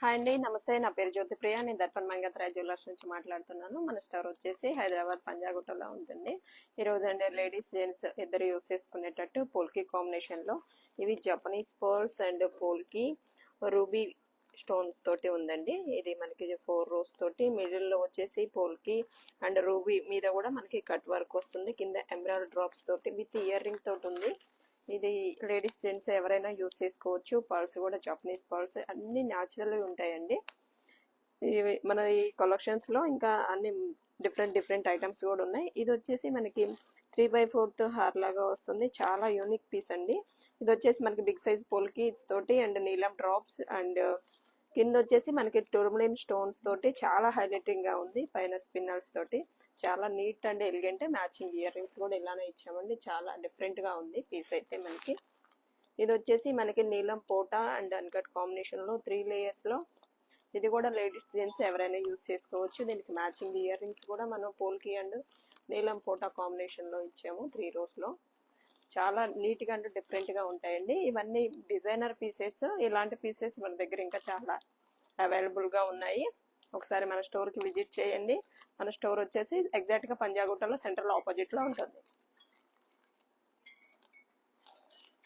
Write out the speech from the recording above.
Hi అండి, నమస్తే. నా పేరు జ్యోతిప్రియ. నేను దర్పణ్ మంగత్రాయ్ జ్యువెలర్స్ నుంచి మాట్లాడుతున్నాను. మన స్టోర్ వచ్చేసి హైదరాబాద్ పంజాగుట్టలో ఉంటుంది. ఈరోజు అంటే లేడీస్ జెంట్స్ ఇద్దరు యూస్ చేసుకునేటట్టు పోల్కి కాంబినేషన్లో ఇవి Japanese pearls and polki ruby stones తోటి ఉందండి. ఇది మనకి 4 రోస్ తోటి మిడిల్లో వచ్చేసి పోల్కి అండ్ రూబీ మీద కూడా మనకి కట్ వర్క్ వస్తుంది. కింద ఎమరాల్డ్ డ్రాప్స్ తోటి విత్ ఇయర్ రింగ్ తోటి ఉంది. ఇది లేడీస్ జెంట్స్ ఎవరైనా యూస్ చేసుకోవచ్చు. పర్ల్స్ కూడా జపనీస్ పర్ల్స్ అన్ని న్యాచురల్ ఉంటాయండి. ఇవి మన ఈ కలెక్షన్స్లో ఇంకా అన్ని డిఫరెంట్ ఐటమ్స్ కూడా ఉన్నాయి. ఇది వచ్చేసి మనకి 3/4 హార్ లాగా వస్తుంది. చాలా యూనిక్ పీస్ అండి. ఇది వచ్చేసి మనకి బిగ్ సైజ్ పోల్కి తోటి అండ్ నీలం డ్రాప్స్ అండ్ కింద వచ్చేసి మనకి టూర్మలిన్ స్టోన్స్ తోటి చాలా హైలైటింగ్ గా ఉంది. పైన స్పిన్నర్స్ తోటి చాలా neat and elegant. Matching earrings కూడా ఇలానే ఇచ్చామండి. చాలా డిఫరెంట్ గా ఉంది పీస్ అయితే మనకి. ఇది వచ్చేసి మనకి నీలం పోటా అండ్ అన్కట్ కాంబినేషన్ లో 3 లేయర్స్ లో. ఇది కూడా లేడీస్ జెంట్స్ ఎవరైనా యూస్ చేసుకోవచ్చు. దీనికి మ్యాచింగ్ ఇయర్ రింగ్స్ కూడా మనం పోల్కి అండ్ నీలం పోటా కాంబినేషన్ లో ఇచ్చాము 3 రోస్ లో. చాలా నీట్ గా అండ్ డిఫరెంట్ గా ఉంటాయండి. ఇవన్నీ డిజైనర్ పీసెస్. ఇలాంటి పీసెస్ మన దగ్గర ఇంకా చాలా అవైలబుల్ గా ఉన్నాయి. ఒకసారి మన స్టోర్ కి విజిట్ చేయండి. మన స్టోర్ వచ్చేసి ఎగ్జాక్ట్ గా పంజాగుట్టలో సెంట్రల్ ఆపోజిట్ లో ఉంటుంది.